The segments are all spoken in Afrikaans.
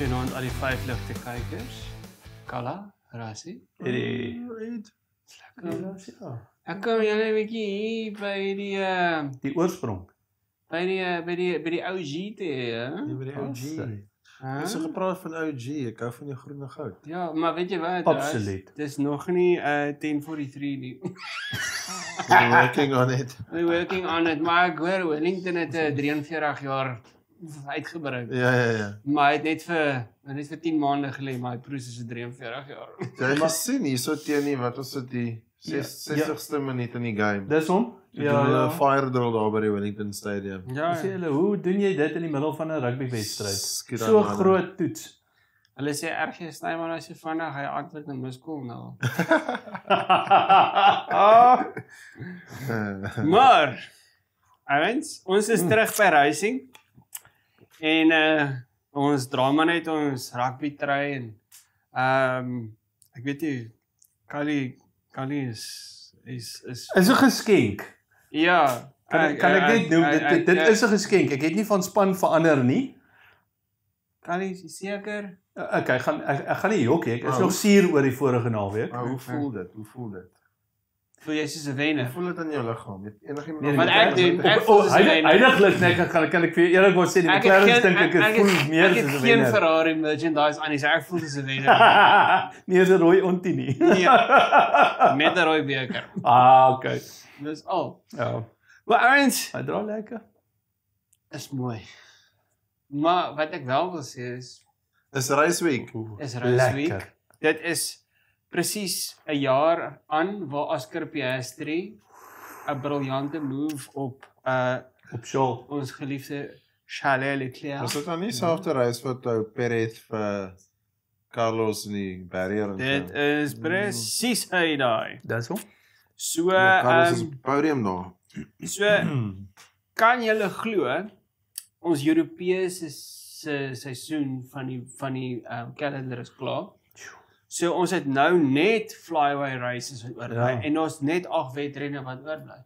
Goeienaand al die 5 ligte kykers. Kalla, Rassie. Ek kom julle 'n bietjie hier by Die oorsprong. by die OG te, hè? By die OG. Ons het gepraat van OG, ek hou van die groene goud. Ja, maar weet jy wat? Absoluut. Dis nog nie 10:43 nie. We're working on it. We're working on it, maar ek hoor Wellington het 43 jaar uitgebring. Ja. Maar hy het net vir 10 maande gelê, maar hy proes is 43 jaar. Jy het gesien hierso teen nie, wat was dit die 60ste minuut in die game. Dis hom? Ja. Fire drill daar by die Wellington Stadium. Ja. Sê hulle, hoe doen jy dit in die middel van 'n rugbywedstryd? Skiet So aan, groot toets. Hulle sê RG Snyman as jy vinnig hy antwoord en miskool nou. Maar ons is terug by racing. En ons dra maar net ons rugby trui en ek weet nie Kali is 'n geskenk. ja, Kan ek net noem dit is 'n geskenk. Ek het nie van span verander nie. Kali is seker. Okay, ek gaan nie jok nie. Ek is nog suur oor die vorige naweek. Maar hoe voel dit? Voel jy soos 'n wenner? Hoe voel dit in jou liggaam? Enigiemand Nee, Wat ek doen, ek voel soos 'n wenner. Eindiglik net kan ek vir jou eerlikwaar sê die McLaren dink ek het voel meer soos 'n wenner. Ek het geen Ferrari merchandise aan nie, so ek voel soos 'n wenner. Nie eens 'n rooi ontie nie. Nee. Met 'n rooi beker. Okay. Dis al. Ja. Maar ouens, Hy dra lekker. is mooi. Maar wat ek wel wil sê is race week. race week. Dit is presies 'n jaar aan waar Oscar Piastri 'n briljante move op Shaw. ons geliefde Charles Leclerc. Was dit nou nie selfde race wat ou Perez vir Carlos in die barrier en Dit is presies hy daai. Dis hom. So Carlos is op die podium daar. so kan julle glo ons Europese seisoen van die kalender is klaar. So ons het nou net flyaway races wat oorbly en ons net 8 wedrenne wat oorbly.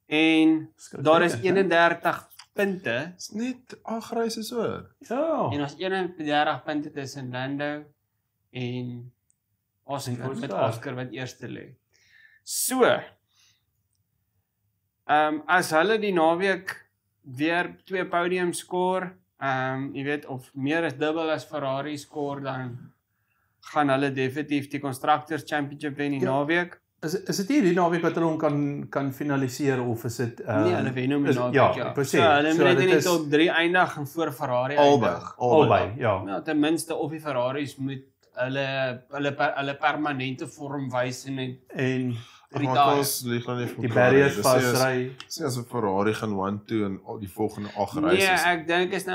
En daar is 31 punte. Dis net 8 races oor. Ja. En ons 31 punte tussen Lando en Oscar met Oscar wat eerste lê. So as hulle die naweek weer 2 podiums skoor, jy weet of meer as dubbel as Ferrari skoor, dan gaan hulle definitief die Constructors Championship wen die naweek. Is dit nie die naweek wat hulle hom kan finaliseer of is dit nee, hulle wen hom die naweek, ja. Presies. So hulle moet net in die top 3 eindig en voor Ferrari eindig. Albei, ja. Ja, ten minste of die Ferraris moet hulle permanente vorm wys en die barriers vasry. Sê as 'n Ferrari gaan 1-2 en al die volgende 8 races. Nee, ek dink dis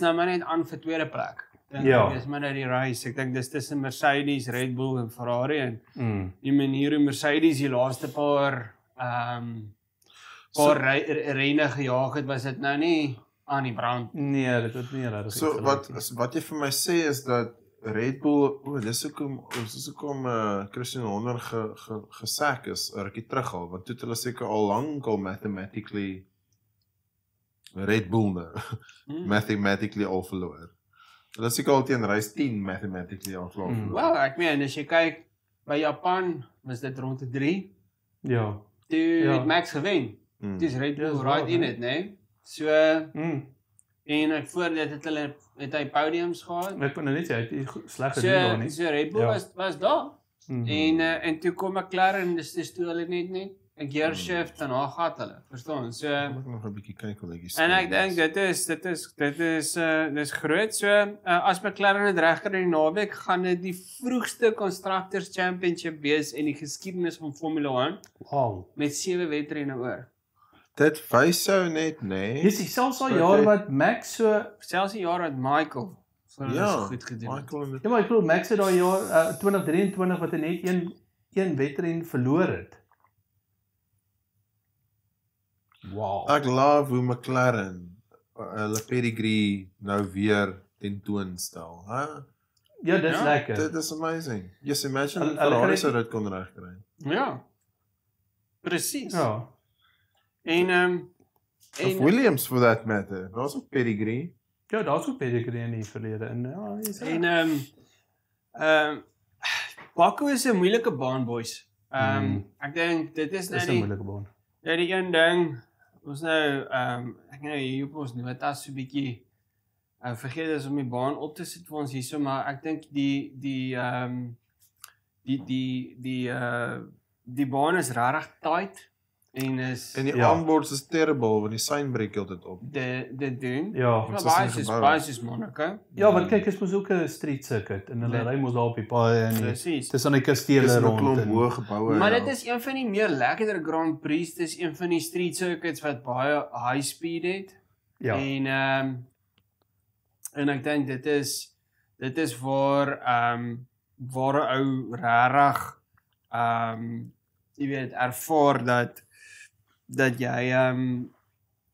nou maar net aan vir tweede plek. Dis maar net die race. Ek dink dis tussen Mercedes, Red Bull en Ferrari en die manier hoe Mercedes die laaste paar renne gejaag het, was dit nou nie aan die brand. Nee, dit het nie regtig. So wat jy vir my sê is dat Red Bull, dis hoekom Christian Horner gesack is 'n rukkie terug al, want toe het hulle seker al lank al mathematically Red Bull nou mathematically al verloor. Hulle is seker al teen race 10 mathematically al verloor. Wel, ek meen as jy kyk by Japan was dit rond 3. Ja. Toe het Max gewen. Dis Red Bull right in it, né? So en ek voor dit het hy podiums gehad. Ek kon net sê hy het sleg gedoen nie. So Red Bull was daar. En toe kom McLaren, dis toe hulle net 'n gear shift en daar gaan hulle, verstaan? So ek nog 'n bietjie kyk wil ek. En ek dink dit is groot. So as McLaren dit regkry in die naweek, gaan dit die vroegste Constructors Championship wees in die geskiedenis van Formule 1. Wow. Met 7 wedrenne oor. Dit wys jou net, nê? Dis selfs al jaar wat Max selfs die jaar wat Michael goed gedoen het. Ja, maar ek bedoel Max het daai jaar 2023 wat hy net een wedren verloor het. Wow. Ek love hoe McLaren hulle pedigree nou weer tentoonstel, hè? Ja, dis lekker. Dit is amazing. Just imagine Ferrari sou dit kon regkry. Ja. Presies. Ja. En of Williams for that matter. Daar's ook pedigree. Ja, daar's ook pedigree in die verlede en ja, jy's reg. En Baku is 'n moeilike baan, boys. Ek dink dit is nou Dis 'n moeilike baan. Ja, die een ding, ons nou, ek nou hier op ons notas so 'n bietjie, vergeet is om die baan op te sit vir ons hierso, maar ek dink die baan is regtig tight en die Ja. onboards is terrible, want die sign breek heeltyd op. dit doen. Ja. Ons is nie gebou. Baie soos Monaco. Ja, want kyk, is mos ook 'n street circuit en hulle Nee. ry mos daar op die paaie en Presies. dis aan die Dis kastele 'n rond. klomp en- hoë geboue. Maar ja. dit is een van die meer lekkerder Grand Prix, dis een van die street circuits wat baie high speed het. Ja. En ek dink dit is waar 'n ou regtig jy weet ervaar dat jy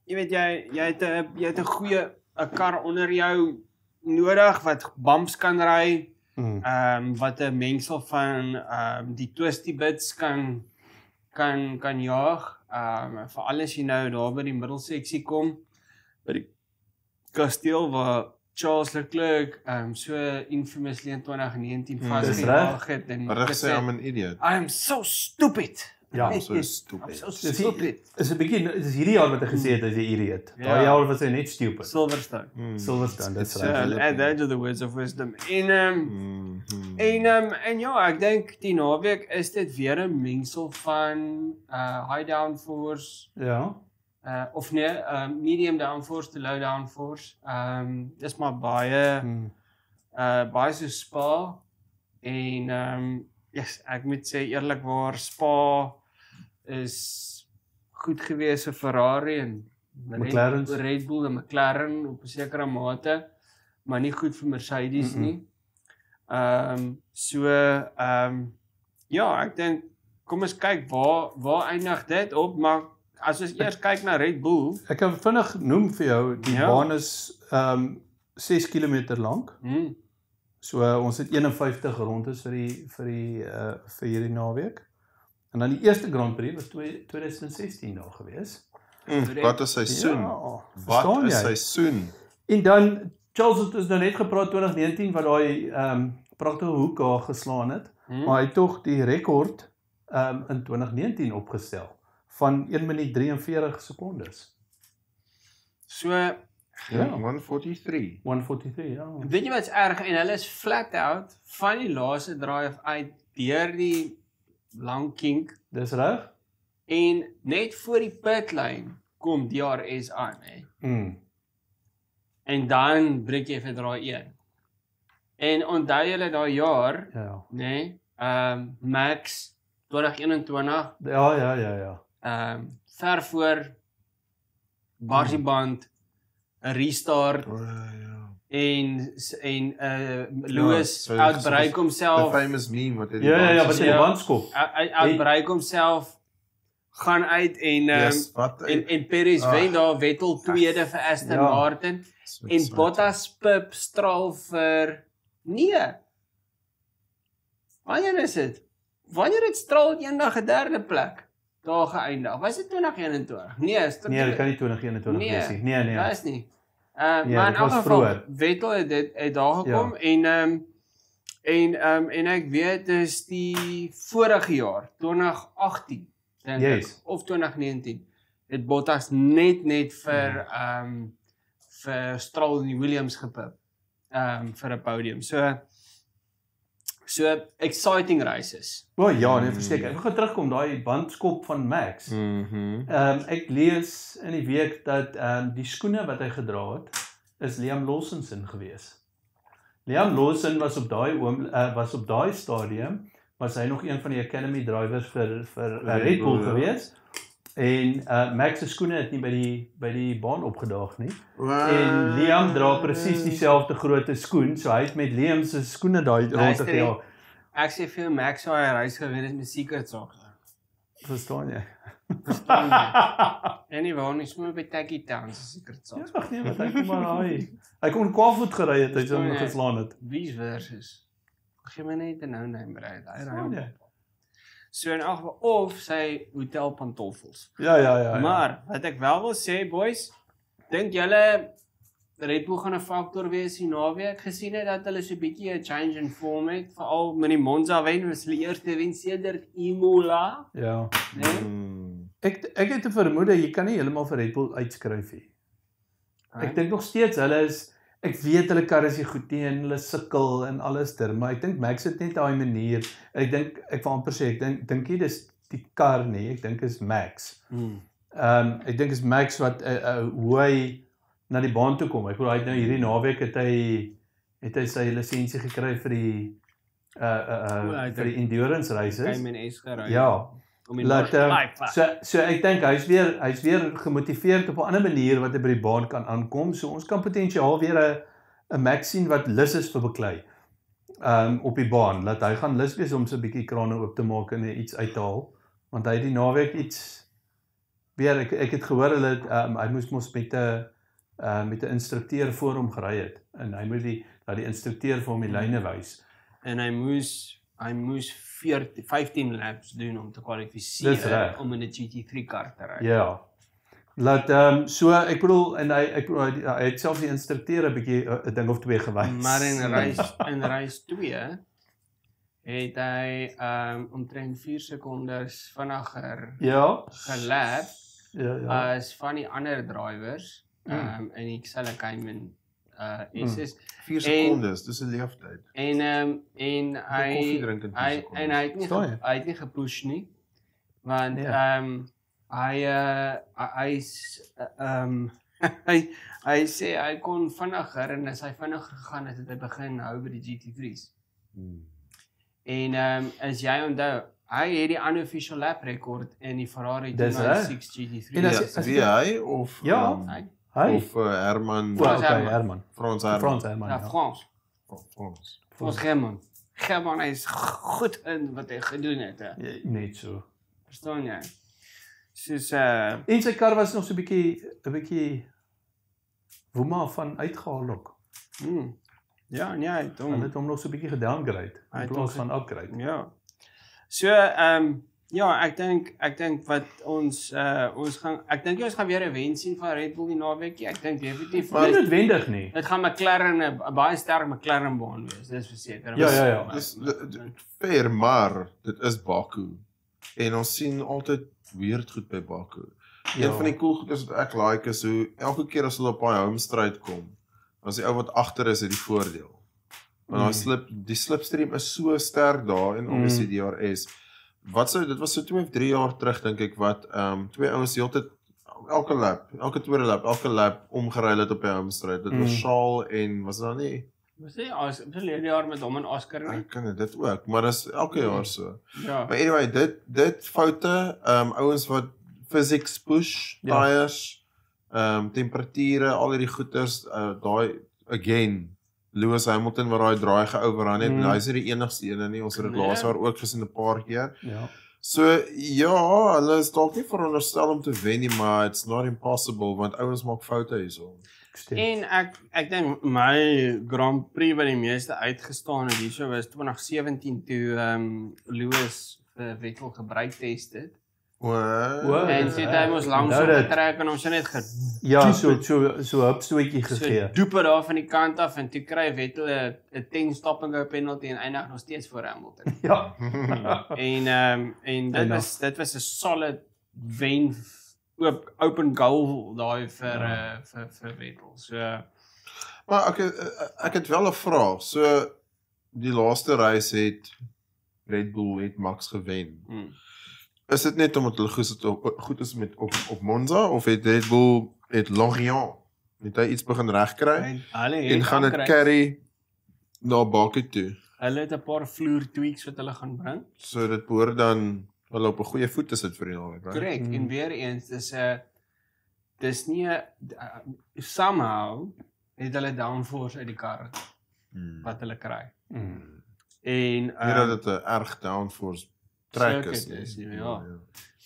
jy weet jy het 'n goeie 'n kar onder jou nodig wat bumps kan ry, wat 'n mengsel van die twisty bits kan jaag, veral as jy nou daar by die middelseksie kom by die kasteel waar Charles Leclerc so infamously in 2019 Dis vasgejaag het en Reg sê gesê, I'm an idiot. I am so stupid. Ja, So I'm stupid. so Dis stupid. is 'n bietjie dis hierdie jaar wat hy gesê het hy's 'n idiot. Ja. Daai jaar was hy net stupid. Silverstone. Silverstone, dis So, reg. add that to the words of wisdom. En ja, ek dink die naweek is dit weer 'n mengsel van high downforce Ja. of nee, medium downforce to low downforce. Dis maar baie baie so Spa en yes, ek moet sê eerlikwaar Spa is goed gewees vir Ferrari en McLaren's. Red Bull en McLaren op 'n sekere mate, maar nie goed vir Mercedes nie. Ja, ek dink kom ons kyk waar eindig dit op, maar as ons eers kyk na Red Bull, Ek kan vinnig noem vir jou, die Ja. baan is 6 km lank. So ons het 51 rondes vir hierdie naweek. En dan die eerste Grand Prix was 2016 daar gewees. Wat 'n seisoen. Ja, Wat verstaan 'n jy? seisoen. En dan Charles het ons nou net gepraat 2019 wat daai pragtige hoek daar geslaan het, maar hy het tog die rekord in 2019 opgestel van 1 minuut 43 sekondes. so Ja. 143. 143, ja. weet jy wat's erg en hulle is flat out van die laaste drive uit deur die lang kink Dis reg? en net voor die pitlane kom DRS aan, hè. En dan breek jy vir draai 1. En onthou julle daai jaar, Ja. nê, Max 2021, Ja. ver voor Barsiband 'n restart Ja. en Lewis so- uitbreek The homself, famous meme wat hy Ja, wat in die Ja. bandskop. uitbreek homself, gaan uit en Yes, wat en Perez wen daar, Vettel tweede vir Aston Ja. Martin en Bottas pip straal vir nee. Wanneer is dit? Wanneer het Stroll eendag 'n derde plek daar geëindig? Was dit 2021? Nee, is Nee, dit kan nie 2021 Nee, wees nie. Nee. Dit is nie. Nee, Maar in dit elk was geval, vroeër. Vettel het daar gekom en ek weet dis die vorige jaar, 2018 dink ek, Yes. of 2019 het Bottas net vir Stroll en die Williams gepip vir 'n podium. So exciting races. O ja, nee, verseker. Ek gaan terugkom daai bandskop van Max. Ek lees in die week dat die skoene wat hy gedra het is Liam Lawson se gewees. Liam Lawson was op daai stadium was hy nog een van die academy drivers vir Red Bull gewees. En Max se skoene het nie by die baan opgedaag nie. En Liam dra presies dieselfde grootte skoen, so hy het met Liam se skoene daai rond gejaag. Ek sê vir Max sou hy reis gewen het met Secret Sauce. Verstaan jy? En hy wou nie sommer by Tacky Town se Secret Sauce. Ag nee, wat hy kom maar daai. Hy kon kwaalvoet gery het, hy het hom geslaan het. Wie's versus? Gee my net 'n nou-name ry. Verstaan jy? So in elk geval of sy hotel pantoffels. Ja. Maar wat ek wel wil sê boys, dink julle Red Bull gaan 'n faktor wees die naweek gesien het dat hulle so 'n bietjie 'n change in form het, veral met die Monza wen, was hulle eerste wen sedert Imola, Ja. né? Ek het 'n vermoede jy kan nie heeltemal vir Red Bull uitskryf nie. Ek dink nog steeds hulle is ek weet hulle kar is nie goed nie en hulle sukkel en alles maar ek dink Max het net daai manier. Ek dink ek wil amper sê ek dink nie dis die kar nie, ek dink is Max. Ek dink is Max wat hoe hy na die baan toe kom. Ek bedoel hy het nou hierdie naweek het hy sy lisensie gekry vir die vir die endurance races. Cayman S gery. Ja. Laat so ek dink hy's weer gemotiveerd op 'n ander manier wat hy by die baan kan aankom. So ons kan potensiaal weer 'n Max sien wat lus is vir beklei. Op die baan. Laat hy gaan lus wees om so 'n bietjie krane oop te maak en iets uit te haal. Want hy het die naweek iets weer ek het gehoor hulle hy moes mos met 'n instrukteur voor hom gery het en hy moet laat die instrukteur vir hom die lyne wys. En hy moes 15 laps doen om te kwalifiseer om in 'n GT3 kar te ry. Ja. Laat so ek bedoel en hy het self die instrukteur 'n bietjie 'n ding of twee gewys. Maar in race 2 het hy omtrent 4 sekondes vinniger gelap as van die ander drivers in die Cayman is 4 sekondes, dis 'n leeftyd. En koffie drink in 4 sekondes. hy het nie gepush nie, want hy sê hy kon vinniger en as hy vinniger gegaan het hy begin hou by die GT3's. En as jy onthou, hy het die unofficial lap record in die Ferrari 296 GT3. Wie hy of of Herman Frans Herman. Ja, Frans Herman. Herman is goed in wat hy gedoen het. Net so. Verstaan jy? Soos en sy kar was nog so 'n bietjie woema van uitgehaal ook. Ja, nee, hy het hom nog so 'n bietjie gedowngrade in plaas van upgrade. Ja. So ja, ek dink wat ons gaan weer 'n wen sien van Red Bull die naweek. Ek dink definitief nie noodwendig nie. Dit gaan McLaren 'n baie sterk McLaren baan wees, dis verseker. Ja. Dis fair, maar dit is Baku. En ons sien altyd weird goed by Baku. Een van die cool goed is wat ek like is hoe elke keer as hulle op daai homestryd kom, as die ou wat agter is het die voordeel. Want die slipstream is so sterk daar en obviously die DRS. Dit was so 2 of 3 jaar terug dink ek wat twee ouens die hele tyd elke tweede lap omgeruil het op die homestryd. Dit was Charles en was daar nie Was verlede jaar met hom en Oscar nie? Ek kan dit ook, maar dis elke jaar so. Ja. Maar anyway, dit foute, ouens wat physics push, tires, temperature, al hierdie goeters, daai again, Lewis Hamilton wat daai draai geoverrun het, hy is nie die enigste een nie, ons het dit laas jaar ook gesien 'n paar keer. Ja. So ja, hulle is dalk nie veronderstel om te wen nie, maar it's not impossible want ouens maak foute hierso. En ek dink my Grand Prix wat die meeste uitgestaan het hierso was 2017 toe Lewis vir Vettel gebruik test het. En sy het hy mos langs getrek en ons het net ja, so hupstootjie gegee. So doep daar van die kant af en toe kry Vettel 'n 10 stop and go penalty en eindig nog steeds voor Hamilton. Ja. En dit was 'n solid wen open goal daai vir Vettel. So maar ek het wel 'n vraag. So die laaste race het Red Bull het Max gewen. Is dit net omdat hulle goed is met op Monza of het Red Bull het Lorient het hy iets begin regkry en gaan dit carry na Baku toe? Hulle het 'n paar vloer tweaks wat hulle gaan bring. So dit behoort dan hulle op 'n goeie voet te sit vir die naweek, right? Korrek. En weer eens dis nie somehow het hulle downforce uit die kar wat hulle kry. En nie dat dit 'n erg downforce trek is nie. Ja.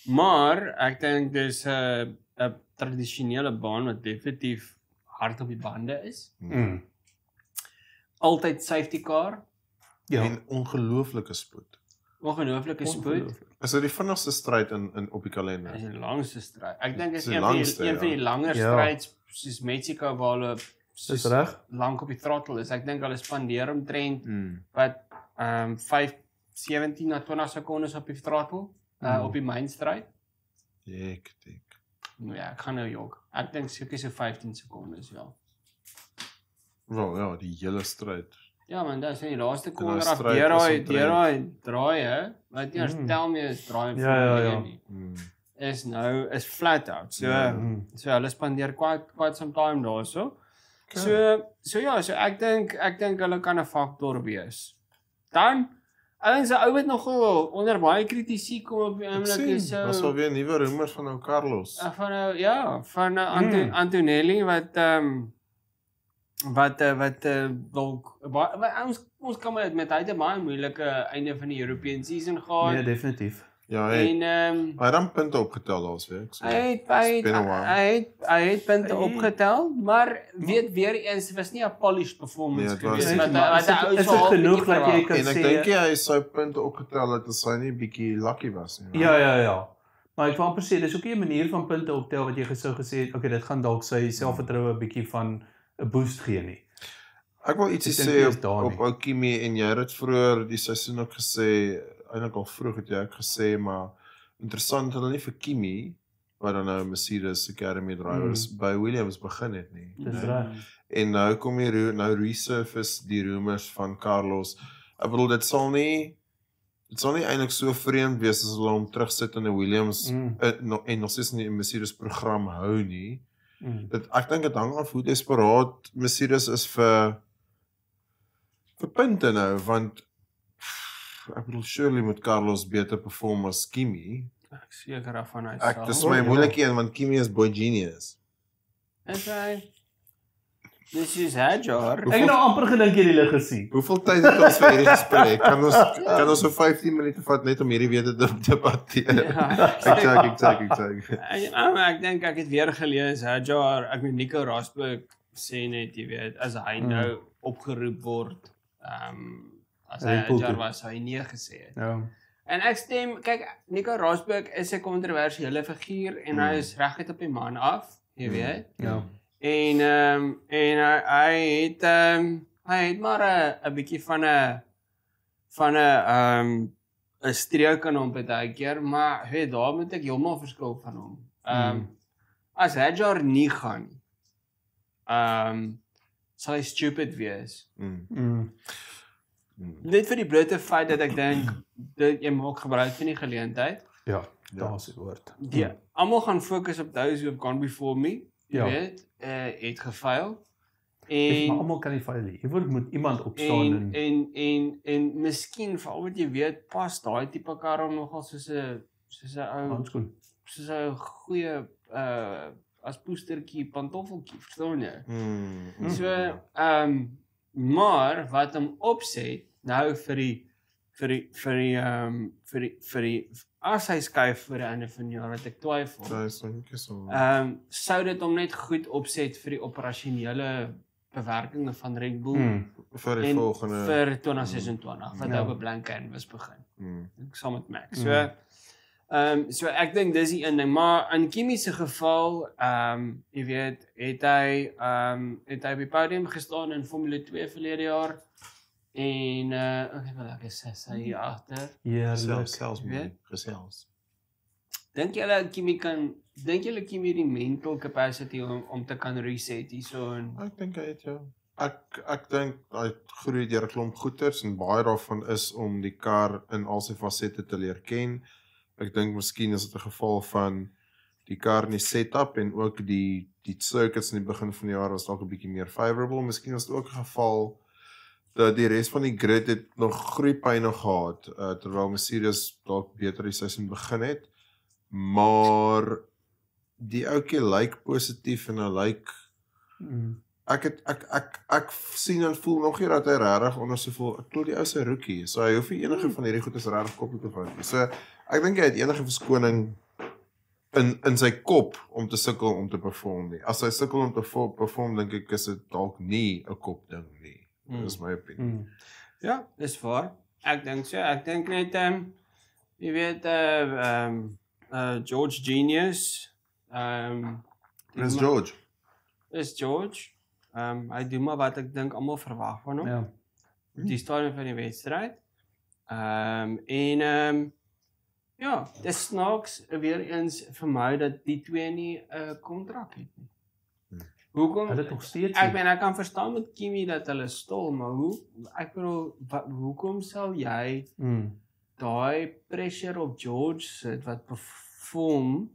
Maar ek dink dis 'n tradisionele baan wat definitief hard op die bande is. Altyd safety car. Ja. En ongelooflike spoed. Ongelooflike spoed. Is dit die vinnigste stryd in op die kalender? Dis die langste stryd. Ek dink dis een van die langer stryds soos Mexico waar hulle Dis reg. lank op die throttle is. Ek dink hulle spandeer omtrent wat 17 na 20 sekondes op die throttle op die mainstryd. Hektiek. Ja, ek gaan nou jok. Ek dink seker so 15 sekondes, ja. Wel ja, die hele stryd. Ja man, dis in die laaste daai corner af stryd deur is daai draai, wat nie eens tel nie is draai Ja. is flat out. So hulle spandeer quite some time daarso. So ek dink hulle kan 'n faktor wees. Dan ouens se ou het nogal onder baie kritiek kom op die oomblik is so. Was al weer nuwe rumors van ou Carlos. Van Antonelli wat dalk ons kan met hy het 'n baie moeilike einde van die European season gehad. Nee, definitief. Ja, En hy het dan punte opgetel laasweek. So. Hy het punte opgetel, maar weet weer eens was nie 'n polished performance geweest Is dit genoeg dat jy kan En ek sê dink hy sou punte opgetel het as hy nie bietjie lucky was nie. Ja. Maar ek wou amper sê dis ook nie 'n manier van punte optel wat jy sou gesê het, okay, dit gaan dalk sy selfvertroue 'n bietjie van 'n boost gee nie. Ek wil ietsie sê op ou Kimi en jy het dit vroeër die seisoen ook gesê, eintlik al vroeg het jy ook gesê, maar interessant hulle nie vir Kimi wat dan nou Mercedes Academy drivers by Williams begin het nie. Dis reg. En nou kom hier nou resurface die rumors van Carlos. Ek bedoel dit sal nie eintlik so vreemd wees as hulle hom terugsit in 'n Williams en nog steeds nie 'n Mercedes program hou nie. Ek dink dit hang af hoe desperaat Mercedes is vir punte nou, want ek bedoel surely moet Carlos beter perform as Kimi. Ek seker daarvan hy Ek dis my moeilike een want Kimi is boy genius. Is hy? Dis is Hajar. Ek het nou amper gedink jy het die lig gesien. Hoeveel tyd het ons vir hierdie gesprek? Kan ons so 15 minute vat net om hierdie weer te debatteer? Ek dink ek het weer gelees Hajar, ek met Nico Rosberg sê net, jy weet, as hy nou opgeroep word, as hy Hajar was, sou hy nee gesê het. Ja. En ek stem, kyk, Nico Rosberg is 'n kontroversiële figuur en hy is reguit op die man af, jy weet. Ja. En hy het maar 'n bietjie van 'n streek aan hom baie keer, maar weet daar moet ek heeltemal verskil van hom. As Hajar nie gaan, sal hy stupid wees. Net vir die blote feit dat ek dink dat jy maak gebruik van die geleentheid. Ja, daar's die woord. Ja, almal gaan fokus op those who have gone before me. Jy weet, het gefaal. En almal kan nie faal nie. Jy moet iemand opstaan en miskien veral wat jy weet, pas daai tipe kar om nogal soos 'n ou handskoen. Soos 'n goeie as poestertjie pantoffeltjie, verstaan jy? So maar wat hom opset nou vir die as hy skuif vir die einde van die jaar wat ek twyfel. Sou dit hom net goed opset vir die operasionele bewerkings van Red Bull vir die volgende vir 2026 wat nou op 'n blank canvas begin. Saam met Max. So ek dink dis die een ding, maar in Kimi se geval, jy weet, het hy op die podium gestaan in Formule 2 verlede jaar en ek wil lekker sê hier agter. Ja, gesels. Dink julle Kimi die mental capacity om te kan reset hierso en ek dink hy het Ek dink hy groei deur 'n klomp goeters en baie daarvan is om die kar in al sy fasette te leer ken. Ek dink miskien is dit 'n geval van die kar in die setup en ook die circuits in die begin van die jaar was dalk 'n bietjie meer favorable. Miskien is dit ook 'n geval dat die res van die grid het nog groeipyne gehad terwyl Mercedes dalk beter die seisoen begin het. Maar die ouetjie lyk positief en hy lyk ek sien en voel nog nie dat hy regtig onder soveel ek glo die ou se rookie. So hy hoef nie enige van hierdie goedes regtig kopie te vat nie. So ek dink hy het enige verskoning in sy kop om te sukkel om te perform nie. As hy sukkel om te perform, dink ek is dit dalk nie 'n kop ding nie. Dis my opinie. Ja, dis waar. Ek dink so. Ek dink net jy weet George Genius Is George. Is George. Hy doen maar wat ek dink almal verwag van hom. Ja. Die stadium van die wedstryd. Ja, dis snaaks weer eens vir my dat die twee nie 'n kontrak het nie. Hoekom? Hulle nog steeds. Ek meen ek kan verstaan met Kimi dat hulle stol, maar ek bedoel hoekom sal jy daai pressure op George sit wat perform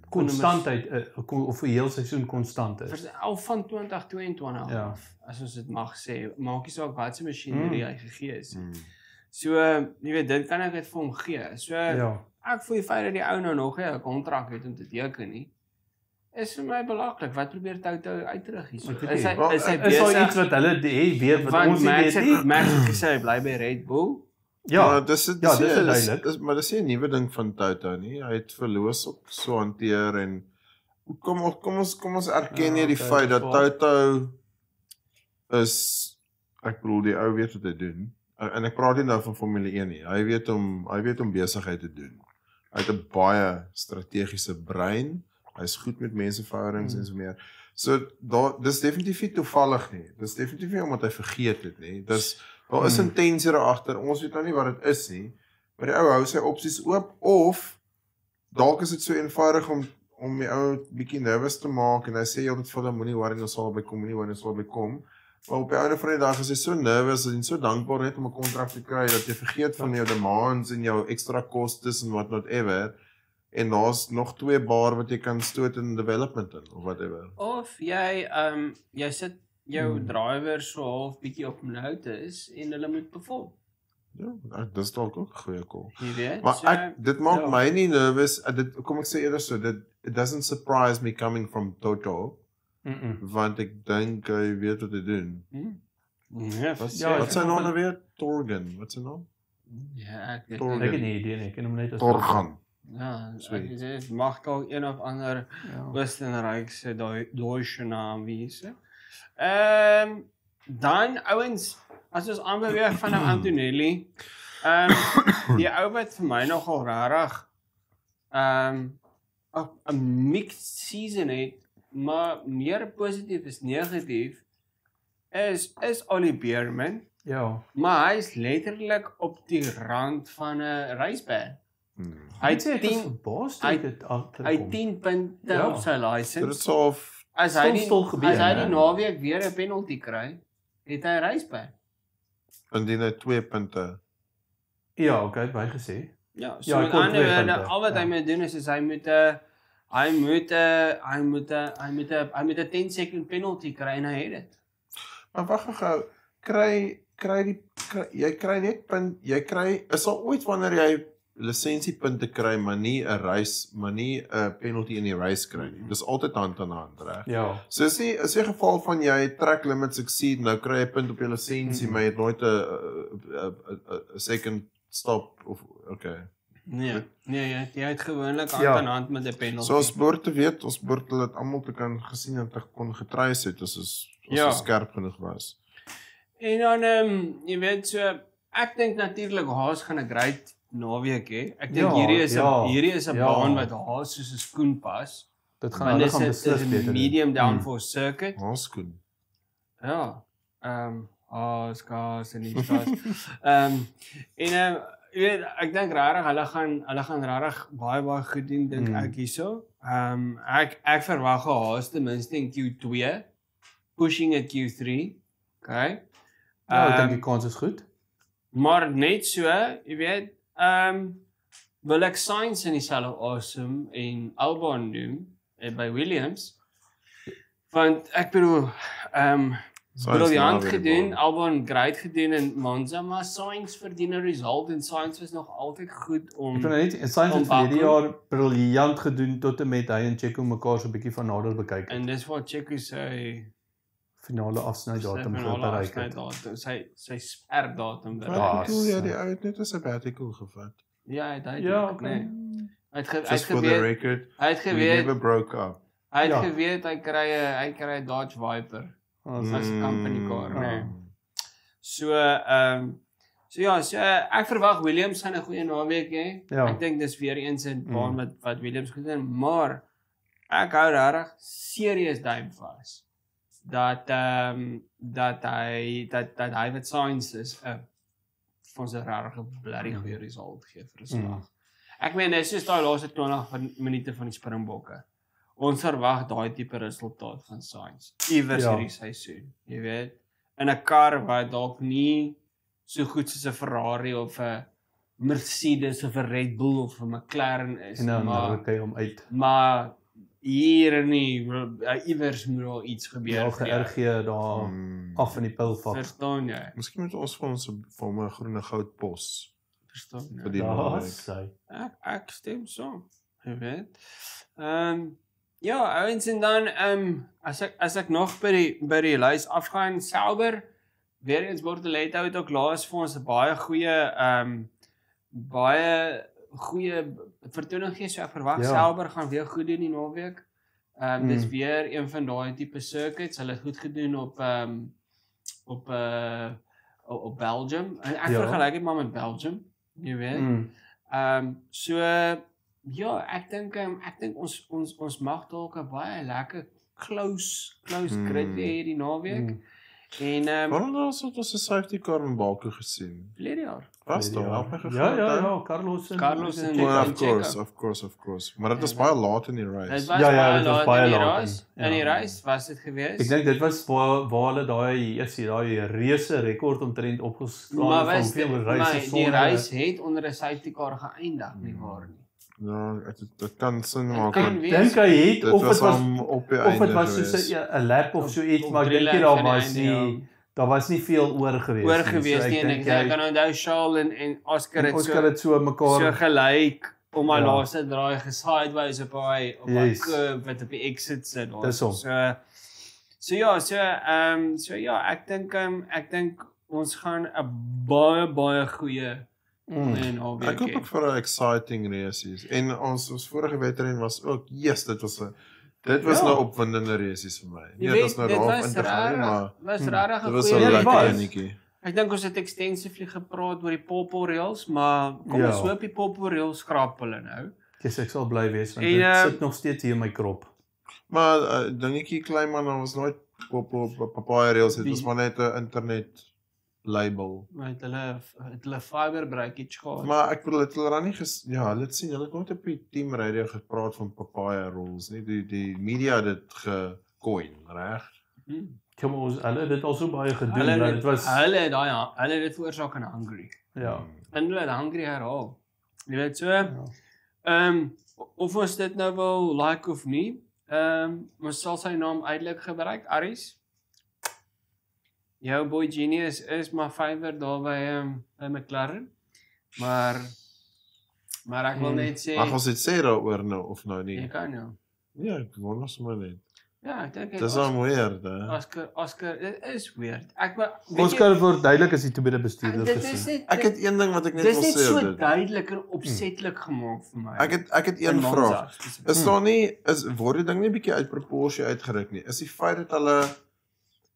konstantheid of vir heel seisoen konstant is. Al van 2022 af, as ons dit mag sê, maak nie saak wat se masjinerie hy gegee is. So, jy weet, dit kan ek dit vir hom gee. So, ek voel die feit dat die ou nou nog 'n kontrak het om te teken nie, is vir my belaglik. Wat probeer Toto uitrig hier? Is hy besig iets wat hulle weet wat ons nie weet nie? Max het gesê hy bly by Red Bull. Ja, dis duidelik. Maar dis nie 'n nuwe ding van Toto nie. Hy het verloos ook so hanteer en kom ons erken nie die feit dat Toto is, ek bedoel die ou weet wat hy doen. En ek praat nie nou van Formule 1 nie. Hy weet om besigheid te doen. Hy het 'n baie strategiese brein. Hy's goed met menseverhoudings en so meer. So dis definitief nie toevallig nie. Dis definitief nie omdat hy vergeet het nie. Daar is intensie daar agter. Ons weet nou nie wat dit is nie. Maar die ou hou sy opsies oop of dalk is dit so eenvoudig om die ou bietjie nervus te maak en hy sê altyd vir hom moenie worry, ons sal by kom, moenie worry, ons sal by kom. Maar op die einde van die dag is hy so nervus en so dankbaar net om 'n kontrak te kry dat jy vergeet van jou demands en jou ekstra kostes en whatever. En daar's nog 2 bar wat jy kan stoot in development in of whatever. Of jy sit jou driver so half bietjie op notice en hulle moet perform. Ja, dis dalk ook 'n goeie call. Jy weet. Maar dit maak my nie nervous. Kom ek sê eerder so, it doesn't surprise me coming from Toto. Want ek dink hy weet wat hy doen. Wat sy naam weer? Torgan. Wat sy naam? Ja, ek het nie idee nie. Ek ken hom net as Torgan. Ja, dit mag dalk een of ander Oostenrykse Duitse naam wees. Dan ouens, as ons aanbeweeg van nou Antonelli, die ou wat vir my nogal rarig 'n mixed season het, maar meer positief as negatief, is Ollie Beerman. Ja. Maar hy is letterlik op die rand van 'n raceban. Hy het 10 punte op sy license. Dit is of as hy die naweek weer 'n penalty kry, het hy 'n raceban. Indien hy 2 punte. Ja, okay, bygesê. Ja, so met ander woorde, al wat hy moet doen is hy moet 'n 10 second penalty kry en hy het dit. Maar wag gou, jy kry net punt, is al ooit wanneer jy lisensiepunte kry, maar nie 'n penalty in die race kry nie. Dis altyd hand aan hand, reg? Ja. So is nie 'n geval van jy track limits exceed, nou kry jy 'n punt op jou lisensie, maar jy het nooit 'n second stop of okay. Nee, jy het gewoonlik hand aan hand met 'n penalty. So ons behoort te weet, ons behoort dit almal te kan gesien en te kon getrace het as ons skerp genoeg was. En dan jy weet so, ek dink natuurlik Haas gaan 'n great naweek hê. Ek dink hierdie is 'n baan wat Haas soos 'n skoen pas. Dit gaan hulle gaan beslis beter. Medium downforce circuit. Haas skoen. Ja. Haas gas en die gas. En jy weet, ek dink regtig hulle gaan regtig baie goed doen dink ek hierso. Ek verwag Haas ten minste in Q2, pushing at Q3. Okay. Ja, ek dink die kans is goed. Maar net so, jy weet, wil ek Sainz in dieselfde asem en Albon doen by Williams. Want ek bedoel, briljant gedoen, Albon great gedoen in Monza, maar Sainz verdien 'n result en Sainz was nog altyd goed om. Ek vind net Sainz het hierdie jaar briljant gedoen tot en met hy en Checo mekaar so 'n bietjie van nader bekyk het. En dis wat Checo sê finale afsnydatum bereik het. Sy sperdatum bereik. Ja, die ou het net 'n sabbatical gevat. Ja, hy het nee. Hy het geweet never broke up. Hy het geweet hy kry 'n Dodge Viper. As 'n company car, nee. So ek verwag Williams gaan 'n goeie naweek hê. Ek dink dis weer eens 'n baan wat Williams goed doen, maar ek hou regtig serieus duim vas dat hy met Sainz is vir ons 'n regtig bloody goeie result gee vir 'n slag. Ek meen, dis soos daai laaste 20 minute van die Springbokke. Ons verwag daai tipe resultaat van Sainz iewers hierdie seisoen, jy weet, in 'n kar wat dalk nie so goed soos 'n Ferrari of 'n Mercedes of 'n Red Bull of 'n McLaren is, En dan ruk hy hom uit. maar hier nie, iewers moet daar iets gebeur. Ja, RG daar af in die pilvak. Verstaan jy? Miskien moet ons vir hom 'n groene goud pos Verstaan vir jy? die Daar naweek. sy. Ek stem saam, jy weet. Ja, ouens, en dan as ek nog by die lys afgaan, Sauber, weer eens Bortoleto het ook laas vir ons 'n baie goeie vertoning gee, so ek verwag Sauber gaan weer goed doen die naweek. Dis weer een van daai tipe circuits. Hulle het goed gedoen op Belgium. En ek vergelyk dit maar met Belgium, jy weet. So ja, ek dink ons mag dalk 'n baie lekker close grid hê hierdie naweek. En Waarom het ons 'n safety car in Baku gesien? verlede jaar. Was daar help my Ja, Carlos en Of course. Maar dit was baie laat in die race. Dit was baie laat in die race was dit geweest. Ek dink dit was waar hulle daai reuse rekord omtrent opgeslaan van veel races die race het onder 'n safety car geëindig, nie waar nie. Ja, dit kan sin maak. Ek dink hy het of dit was soos 'n lap of so iets, maar ek dink daar was nie veel oor gewees nie. En ek kan onthou Charles en Oscar het so mekaar so gelyk om my laaste draai gesideways op hy curve wat op die exit sit daar. So ja, ek dink ons gaan 'n baie goeie ek hoop ook vir 'n exciting races. En ons vorige wedren was ook, dit was nou opwindende races vir my. Nee, dit was nou raaf in te gaan, maar dit was 'n lekker enetjie. Ek dink ons het extensively gepraat oor die pop-up rails, maar kom ons hoop die pop-up rails skrap hulle nou. Ek sal bly wees want dit sit nog steeds hier in my krop. Maar dingetjie klein man, ons nooit pop-up papaya rails, dit was maar net 'n internet label. Het hulle fiber breakage gehad. Maar ek bedoel, hulle dan nie hulle het sien, hulle het nooit op die team radio gepraat van papaya rolls nie. Die media het dit gecoin, reg? Kom ons, hulle het dit al so baie gedoen, maar dit was hulle het dit veroorsaak in Hungary. Ja. En hulle het Hungary herhaal. Jy weet so. Of ons dit nou wil like of nie, ons sal sy naam uitelik gebruik, Aries. Jou boy Genius is my favourite daar by McLaren. Maar ek wil net sê, mag ons dit sê daaroor nou of nou nie? Jy kan nou. Ja, ek wonder sommer net. Ja, ek dink dis al weird, hè. Oscar, dit is weird. Oscar word duidelik as die tweede bestuurder gesien. Ek het een ding wat ek net wil sê. Dis net so duidelik en opsetlik gemaak vir my. Ek het een vraag. Is daar nie word die ding nie bietjie uit proporsie uitgeruk nie? Is die feit dat hulle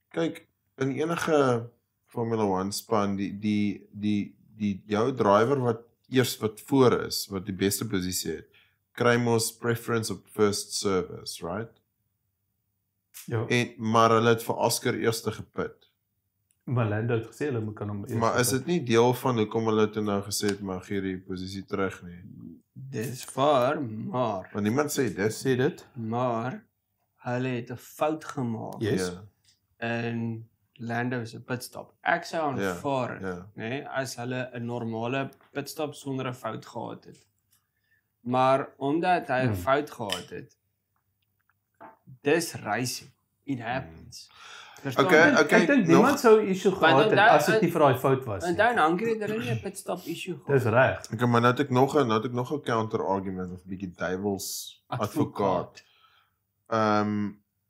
kyk in enige Formula 1 span die jou driver wat voor is, wat die beste posisie het, kry mos preference op first service, right? Ja. Maar hulle het vir Oscar eerste gepit. Maar Lando het gesê hulle kan hom Maar is dit nie deel van hoekom hulle toe nou gesê het maar gee die posisie terug nie? Dis waar, maar want niemand sê dit. Maar hulle het 'n fout gemaak. Yes. En Lando se pitstop. Ek sou aanvaar dit, nê, as hulle 'n normale pitstop sonder 'n fout gehad het. Maar omdat hy 'n fout gehad het, dis racing. It happens. Okay, ek dink niemand sou 'n issue gehad het as dit nie vir daai fout was nie. En dan Hungary het hulle nie 'n pitstop issue gehad. Dis reg. Okay, maar nou het ek nog 'n counter argument of 'n bietjie duiwels advokaat.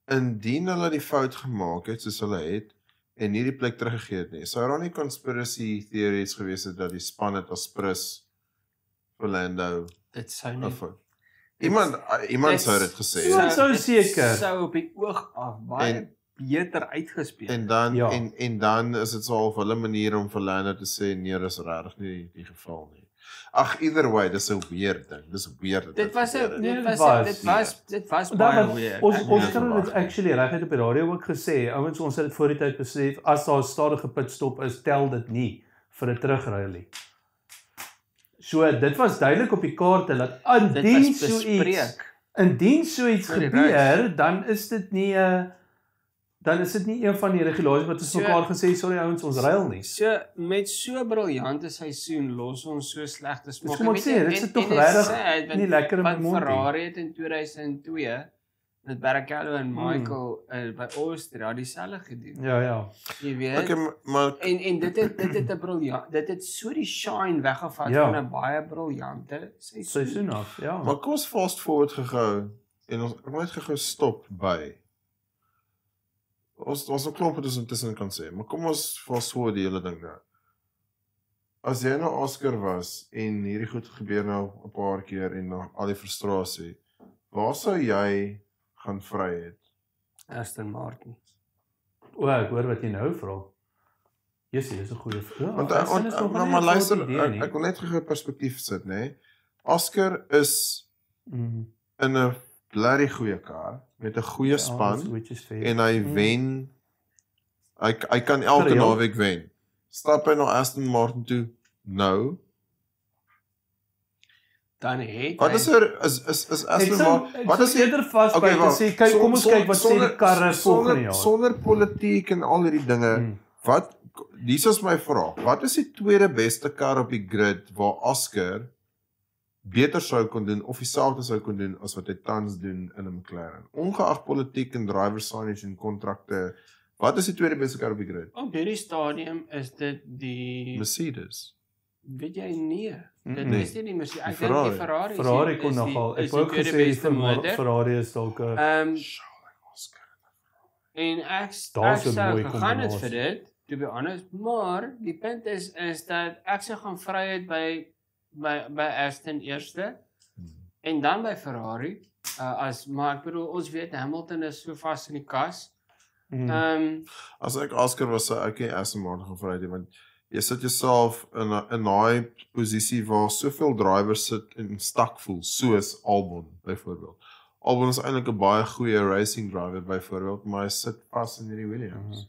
Indien hulle die fout gemaak het soos hulle het en nie die plek teruggegee het nie, sou daar nie conspiracy theories gewees het dat die span het as prins vir Lando. Dit sou nie. Iemand sou dit gesê. Iemand sou seker. Sou op die oog af baie beter uitgespeel. En dan is dit so half hulle manier om vir Lando te sê nee, dis regtig nie die geval nie. Ag, either way, dis 'n weird ding. Dis weird dat Dit was gebeur het. dit was baie weird. Ons nie het verwag dit nie. actually reguit op die radio ook gesê, ouens, ons het dit voor die tyd besef, as daar 'n stadige pitstop is, tel dit nie vir 'n terugrylie. So dit was duidelik op die kaarte dat indien so iets gebeur, dan is dit nie 'n een van die regulasies wat ons mekaar gesê, sorry ouens, ons ruil nie. So met so 'n briljante seisoen los ons so slegte smaak. Kom ek sê, dit is tog regtig nie lekker in my mond nie. Ferrari het in 2002 met Barrichello en Michael by Austria dieselfde gedoen. Ja. Jy weet. Okay, maar En dit het 'n briljant, dit het so die shine weggevat van 'n baie briljante Seisoen af, ja. maar kom ons fast forward gehou en ons moet net gehou stop by. Ons 'n klomp wat ons intussen kan sê, maar kom ons fast forward die hele ding nou. As jy nou Oscar was en hierdie goed gebeur nou 'n paar keer en dan al die frustrasie, waar sou jy gaan vry het? Aston Martin. Ek hoor wat jy nou vra. Jessie, dis 'n goeie vraag. Maar luister, ek wil net gou perspektief sit, nê. Oscar is in 'n blerrie goeie kar met 'n goeie span en hy wen. Hy kan elke naweek wen. Stap hy na Aston Martin toe nou? Dan het Wat is is Aston Martin? Wat is eerder vas by te sê, kyk, kom ons kyk wat sê die karre volgende jaar. Sonder politiek en al hierdie dinge. Wat dis is my vraag. Wat is die tweede beste kar op die grid waar Oscar beter sou kon doen of dieselfde sou kon doen as wat hy tans doen in 'n McLaren? Ongeag politiek en driver signage en kontrakte, wat is die tweede beste kar op die grid? Op hierdie stadium is dit die Mercedes. Weet jy nie. Dit is nie die Mercedes. Ek dink die Ferrari. Ferrari kon nogal. Ek wou gesê Ferrari is dalk 'n en ek sou gegaan het vir dit, to be honest, maar die punt is dat ek sou gaan vryheid by Aston eerste en dan by Ferrari. Maar ek bedoel, ons weet Hamilton is so vas in die kas. As ek Oscar was, sou ek nie Aston Martin gaan vry het, want jy sit jouself in daai posisie waar soveel drivers sit en stak voel, soos Albon byvoorbeeld. Albon is eintlik 'n baie goeie racing driver byvoorbeeld, maar hy sit vas in hierdie Williams.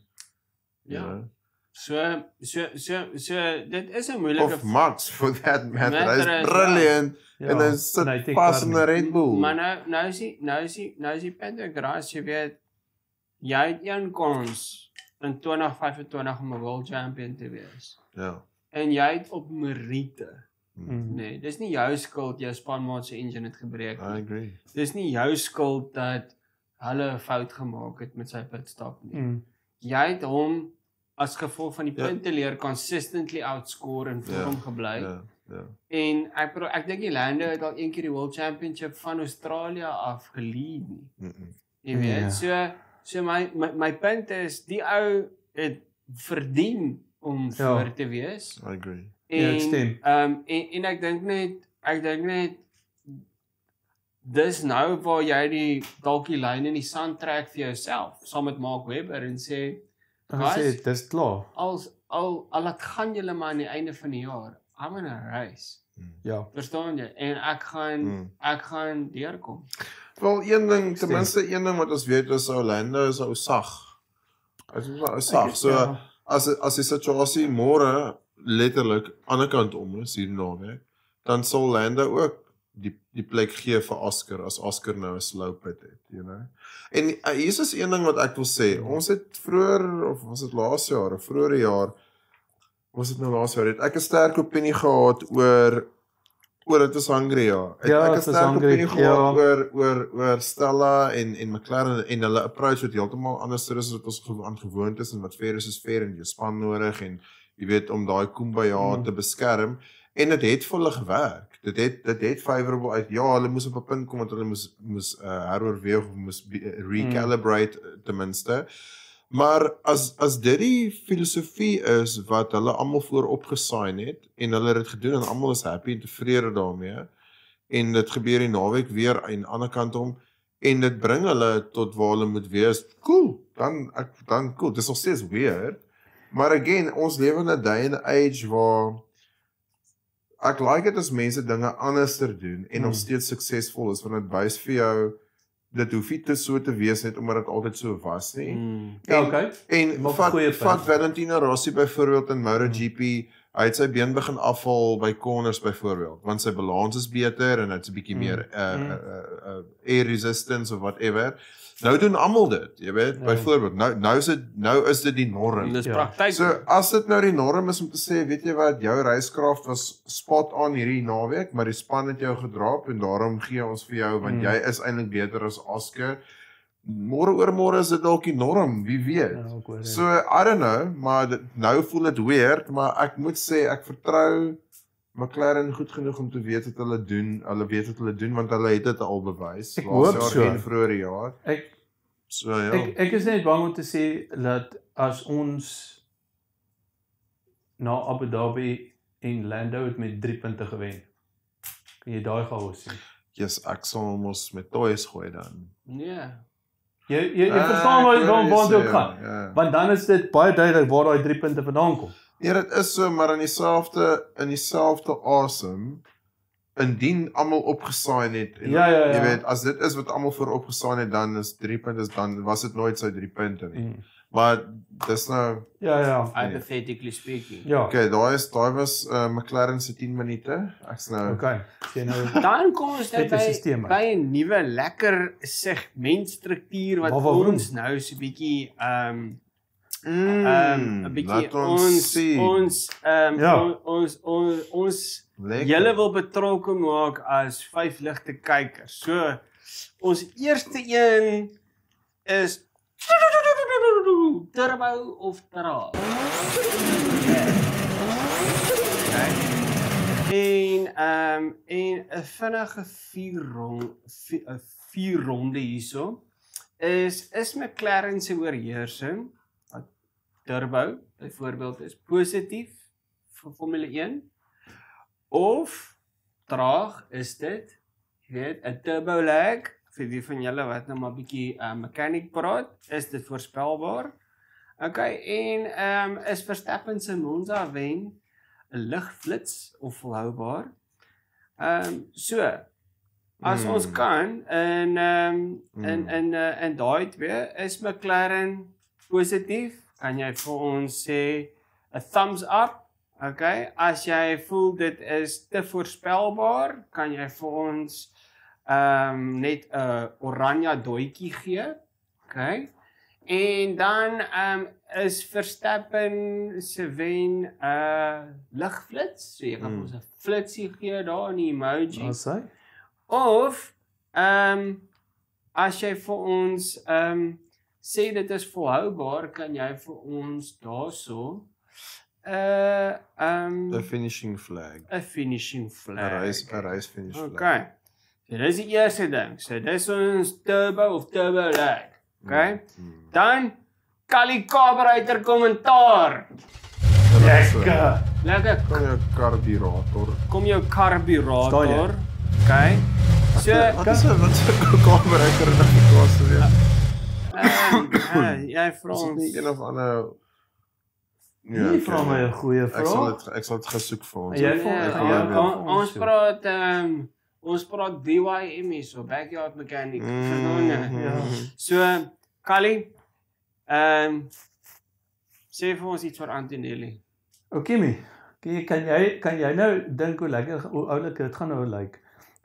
Ja. So dit is 'n moeilike of Max for that matter. Hy's brilliant en hy sit pas in 'n Red Bull. Maar nou is die punt ek raas, jy weet, jy het een kans in 2025 om 'n world champion te wees. Ja. En jy het op meriete. Nee, dis nie jou skuld jou spanmaat se engine het gebreek nie. I agree. Dis nie jou skuld dat hulle 'n fout gemaak het met sy pitstop nie. Jy het hom as gevolg van die punte leer consistently outscore en voor hom gebly. Ja. En ek dink die Lando het al een keer die World Championship van Australië af gelead nie. Jy weet, so my punt is die ou het verdien om voor te wees. I agree. En ek dink net dis nou waar jy dalk die lyn in die sand trek vir jouself saam met Mark Webber en sê dis klaar. Al laat gaan julle maar aan die einde van die jaar. I'm gonna race. Ja. Verstaan jy? En ek gaan deurkom. Wel, een ding, ten minste een ding wat ons weet is Orlando is ou sag. Hy's ou sag. So as die situasie môre letterlik aan die kant om is hier naweek, dan sal Lando ook die plek gee vir Oscar as Oscar nou 'n slow pit het, you know. En hier is een ding wat ek wil sê. Ons het vroeër of was dit laas jaar of vroeër jaar het ek 'n sterk opinie gehad oor dit was Hungary, ja. Ek 'n sterk opinie gehad oor Stella en McLaren en hulle approach wat heeltemal anders is wat ons gewoond is en wat fair is fair en jy span nodig en jy weet om daai kumbaya te beskerm en dit het vir hulle gewerk. Dit het favorable uit. Ja, hulle moes op 'n punt kom want hulle moes heroorweeg of moes recalibrate ten minste. Maar as dit die filosofie is wat hulle almal voorop gesign het en hulle het dit gedoen en almal is happy en tevrede daarmee en dit gebeur die naweek weer aan die ander kant om en dit bring hulle tot waar hulle moet wees. Cool. Dan cool. Dis nog steeds weird. Maar again, ons lewe in 'n day and age waar ek like dit as mense dinge anderster doen en nog steeds suksesvol is, want dit wys vir jou dit hoef nie so te wees net omdat dit altyd so was nie. Ja, okay. En vat Valentino Rossi byvoorbeeld in MotoGP, hy het sy been begin afval by corners byvoorbeeld, want sy balans is beter en hy het 'n bietjie meer air resistance of whatever. Nou doen almal dit, jy weet, byvoorbeeld. Nou is dit die norm. Dis praktyk. So as dit nou die norm is om te sê, weet jy wat, jou racecraft was spot on hierdie naweek, maar die span het jou gedraap en daarom gee ons vir jou want jy is eintlik beter as Oscar. Môre oor môre is dit dalk die norm, wie weet. Ja, So I don't know, maar nou voel dit weird, maar ek moet sê ek vertrou McLaren goed genoeg om te weet wat hulle doen. Hulle weet wat hulle doen want hulle het dit al bewys. Ek hoop so. En vroeër jaar. So ja. Ek is net bang om te sê dat as ons na Abu Dhabi en Lando het met 3 punte gewen. Kan jy daai chaos sien? Yes, ek sal mos met toys gooi dan. Nee. Jy verstaan waar dit gaan. Want dan is dit baie duidelik waar daai 3 punte vandaan kom. Ja, dit is so, maar in dieselfde asem, indien almal opgesaai het, en jy weet, as dit is wat almal voor opgesaai het, dan is 3 punte, dan was dit nooit sy 3 punte nie. Maar dis nou hypothetically speaking. Ja. Okay, daai was McLaren se 10 minute. Ek's nou okay. Dan kom ons by 'n nuwe lekker segmentstruktuur wat ons nou so 'n bietjie 'n bietjie ons julle wil betrokke maak as 5 ligte kykers. So ons eerste een is turbo of traag. En 'n vinnige 4 ronde hierso is McLaren se oorheersing wat turbo byvoorbeeld is positief vir Formule 1 of traag is dit, jy weet, 'n turbo lag vir die van julle wat nou maar bietjie mechanic praat, is dit voorspelbaar. Okay, en is Verstappen se Monza wen 'n ligflits of volhoubaar? So as ons kan in daai twee is McLaren positief, kan jy vir ons sê 'n thumbs up. Okay, as jy voel dit is te voorspelbaar, kan jy vir ons net 'n oranje doetjie gee. Okay. En dan is Verstappen se wen ligflits. So jy kan ons 'n flitsie gee daar in die emoji. Of as jy vir ons sê dit is volhoubaar, kan jy vir ons daarso 'n finishing flag. 'n finishing flag. 'n race finish flag. Okay. So dis die eerste ding. So dis ons turbo of turbo lag. Okay? Dan Kali carburetor kommentaar. Lekker. Kom jou karburator. Okay? So wat is 'n carburetor in Afrikaans weer? Jy vra ons een of ander jy vra my 'n goeie vraag. Ek sal dit gesoek vir ons. Ons praat BYM so backyard mechanic. So Kali, sê vir ons iets oor Antonelli. Okay, kan jy nou dink hoe lekker, hoe oulik dit gaan nou lyk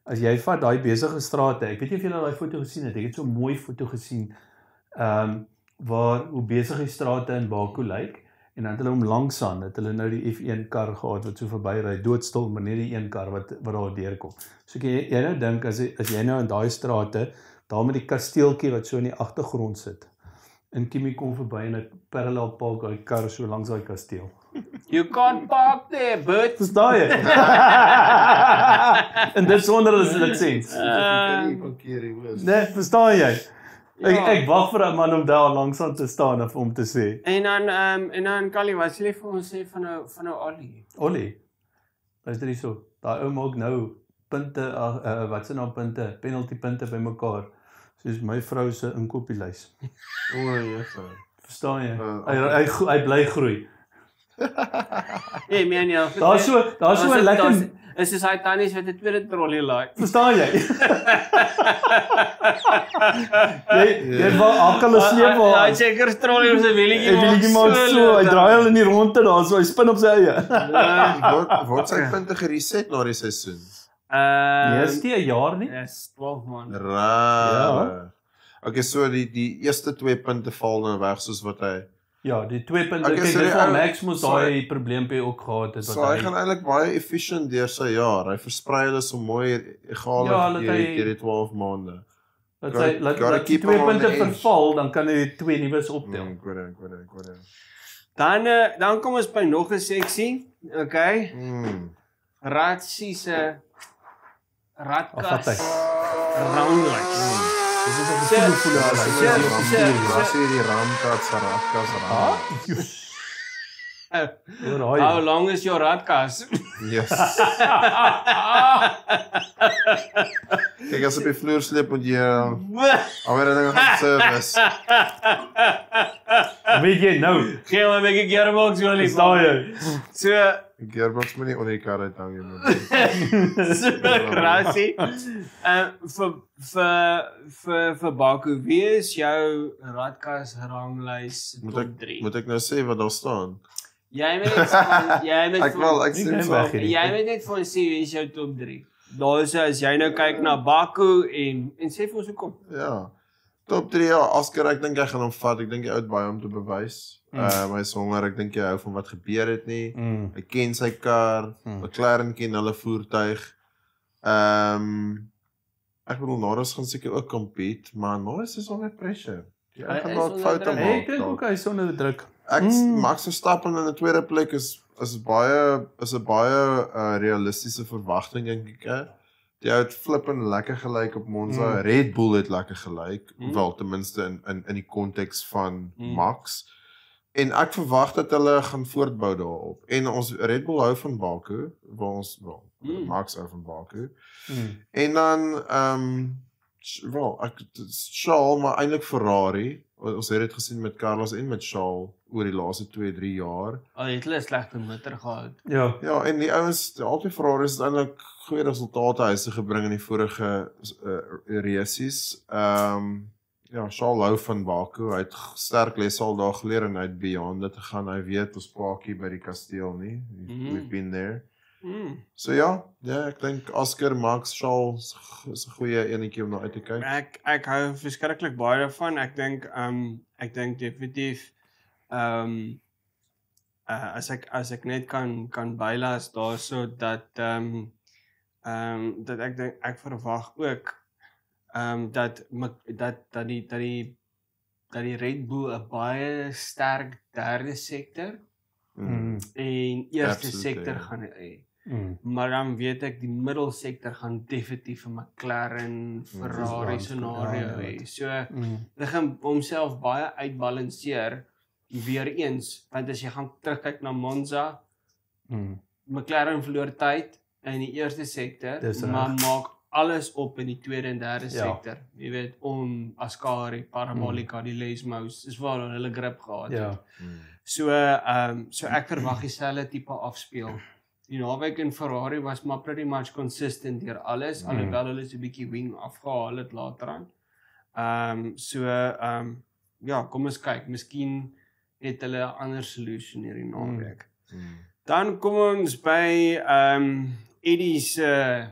as jy vat daai besige strate. Ek weet nie of julle daai foto gesien het. Ek het so 'n mooi foto gesien waar hoe besig die strate in Baku lyk en dan het hulle hom langs aan, het hulle nou die F1 kar gehad wat so verbyry, doodstil, maar net die een kar wat daar deurkom. So kan jy nou dink as jy nou in daai strate, daar met die kasteeltjie wat so in die agtergrond sit. En Kimi kom verby en 'n parallel park daai kar so langs daai kasteel. You can't park there, but verstaan jy? En dit sonder lisens. Nee, verstaan jy? Ek wag vir 'n man om daar langs aan te staan of om te sê. En dan Kali, wat sê jy vir ons sê van nou Ollie? Ollie. Luister hierso. Daai ou maak nou punte, wat se nou punte, penalty punte bymekaar. Soos my vrou se inkopieslys. O, yes. Verstaan jy? Hy bly groei. Nee, meen jy? Daar's so 'n lekker Is dis hy tannies wat 'n tweede trolley laai. verstaan jy? jy wil akkel sleep Hy waar. seker trolley op sy wielietjie. Hy wil maak so, hy draai al in die ronde daar, so hy spin op sy eie. Word sy punte gereset na die seisoen? Is dit 'n jaar nie? Yes, 12 maande. Raar. Okay, so die eerste 2 punte val nou weg soos wat hy. Ja, die 2 punte. Okay, Kyk, so dit die van ou- Max moes so daai probleempie ook gehad het So hy gaan eintlik baie efficient deur sy jaar. Hy versprei hulle so mooi egalig Ja, dat hy- deur die 12 maande. dat gotta- hy laat gotta die keep 2 him on punte the edge. verval, dan kan hy 2 nuus optel. Ek hoor dit. Dan kom ons by nog 'n seksie. Okay. Ratsie se Vat hy. radkas ranglys. Dis is 'n So- gevoel Was hier die ramkat se radkas ram. How long is your radkas? Yes. Kyk as op die vloer sleep moet jy alweer dinge gaan service. Weet jy nou? Gee my 'n bietjie gearbox olie. Verstaan jy? So Die gearbox moet nie onder die kar uit hang nie. so Rassie. Vir Baku, wie is jou radkas ranglys top 3? Moet ek nou sê wat daar staan? Jy moet net Ek Nie sê kan so. weg hier. Jy moet net vir ons sê wie is jou top 3. Daar is as jy nou kyk na Baku en sê vir ons hoekom. Ja. Top 3 ja, Oscar, ek dink hy gaan hom vat. Ek dink hy oud baie om te bewys. Hy is honger, ek dink hy hou van wat gebeur het nie. Hy ken sy kar, McLaren ken hulle voertuig. Ek bedoel Norris gaan seker ook compete, maar Norris is onder pressure. Hy Hy gaan is dalk onder foute druk. maak. Ek dink ook hy is onder druk. Max Verstappen in die tweede plek is 'n baie realistiese verwagting dink ek. Hè? Die ou het flippend lekker gelyk op Monza. Red Bull het lekker gelyk, wel ten minste in die konteks van Max. En ek verwag dat hulle gaan voortbou daarop. En ons Red Bull hou van Baku, Max hou van Baku. En dan Charles, maar eintlik Ferrari. Ons het dit gesien met Carlos en met Charles oor die laaste 2-3 jaar. Al het hulle 'n slegte motor gehad. Ja. Ja, en die ouens, albei Ferraris het eintlik goeie resultate huis gebring in die vorige races. Ja, Charles hou van Baku. Hy het sterk lesse al daar geleer en hy het beyond dit gegaan. Hy weet ons paakie by die kasteel nie. We've been there. So ja, ek dink Oscar, Max, Charles is 'n goeie enetjie om na uit te kyk. Ek hou verskriklik baie daarvan. Ek dink definitief as ek net kan bylas daarso dat dat ek dink ek verwag ook dat die Red Bull 'n baie sterk derde sektor en eerste Absolute, sektor ja. gaan hê. Maar dan weet ek die middelsektor gaan definitief 'n McLaren, Ferrari scenario hê. So hulle gaan homself baie uitbalanseer weer eens, want as jy gaan terugkyk na Monza, McLaren verloor tyd in die eerste sektor, maar maak alles op in die tweede en derde sektor. Jy weet, Ascari, Parabolica, die Lesmos, dis waar hulle grip gehad het. So ek verwag dieselfde tipe afspeel. Die naweek in Ferrari was maar pretty much consistent deur alles, alhoewel hulle so 'n bietjie wing afgehaal het later aan. Ja, kom ons kyk, miskien het hulle 'n ander solution hierdie naweek. Dan kom ons by Eddie se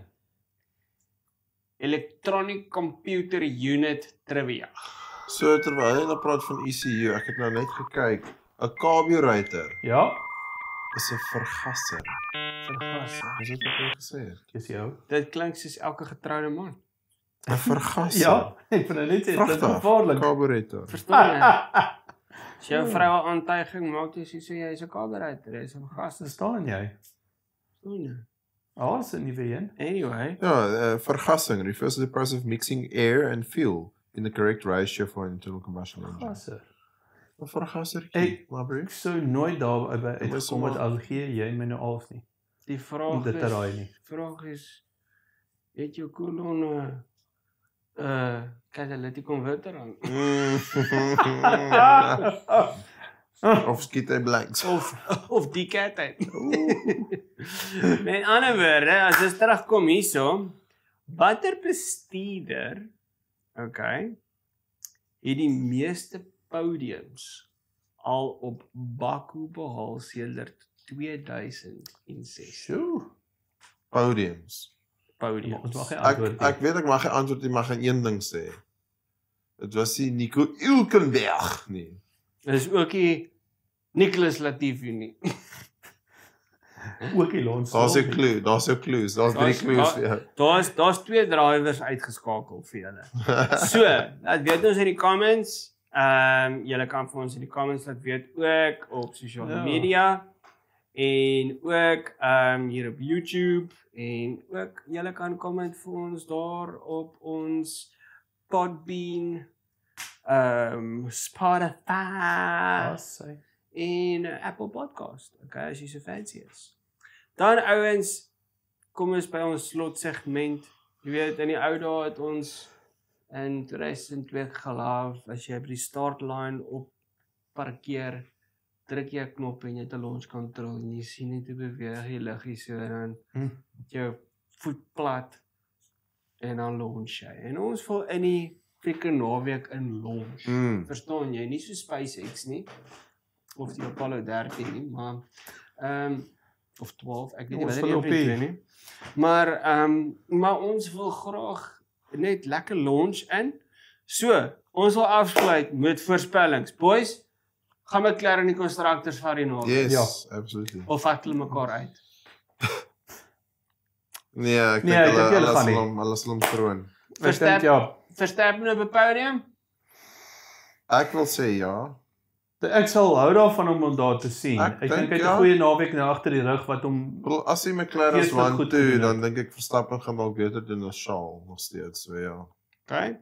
Electronic Computer Unit Trivia. So terwyl jy nou praat van ECU, ek het nou net gekyk, 'n carburetor Ja, is 'n vergasser. Vergasser. Is dit wat jy gesê het? dis jou. Dit klink soos elke getroude man. 'n Vergasser. Ja, ek vind dit net Pragtig. gevaarlik. Carburetor. Verstaan jy? As jou vrou 'n aantuiging maak, dis so jy is 'n carburetor, jy's 'n vergasser. Verstaan jy? Verstaan jy? Is 'n nuwe een. Anyway, Ja, vergassing refers to the process of mixing air and fuel in the correct ratio for an internal combustion engine. Gasser. 'n Vergassertjie, maar bro. Ek sou nooit daarby uitgekom het sommer- al gee jy my nou als nie. die Om vraag dit te raai nie. het jou kolon catalytic converter aan? Of skiet hy blanks. Of die kat uit. Met ander woorde, as ons terugkom hierso, watter bestuurder, okay, het die meeste podiums al op Baku behaal sedert 2006. Sjoe. Podiums. Ons mag geen Ek antwoord nie. ek weet ek mag geen antwoord nie, maar gaan een ding sê. Dit was nie Nico Hülkenberg nie. Dit is ook nie Nicholas Latifi nie. Ook die Lons. Daar's 'n clue, daar's 3 clues vir jou. Daar's 2 drivers uitgeskakel vir julle. So, laat weet ons in die comments. Julle kan vir ons in die comments laat weet ook op sosiale media en ook hier op YouTube en ook julle kan comment vir ons daar op ons Podbean, Spotify en Apple Podcast. Okay, as jy so fancy is. Dan ouens, kom ons by ons slotsegment. Jy weet in die ou dae het ons in 2002 gelaaf, as jy by die startline op parkeer, druk jy 'n knop en jy het 'n launch control en jy sien net hoe beweeg die luggie so en dan jou voet plat en dan launch jy. En ons val in die freaking naweek in launch. Verstaan jy? Nie so SpaceX nie of die Apollo 13 nie, maar of 12, ek weet nie wat dit is nie. Maar ons wil graag net lekker launch in. So, ons wil afsluit met voorspellings. Boys, gaan McLaren die constructors van die naweek. Yes, absolutely. Of vat hulle mekaar uit? Nee, ek dink hulle sal hom kroon. Verstappen op 'n podium? Ek wil sê ja. Ek sal hou daarvan om daar te sien. Ek dink hy het 'n goeie naweek nou agter die rug wat hom as hy McLaren's want toe, dan dink ek Verstappen gaan dalk beter doen as Charles nog steeds, so ja. Okay.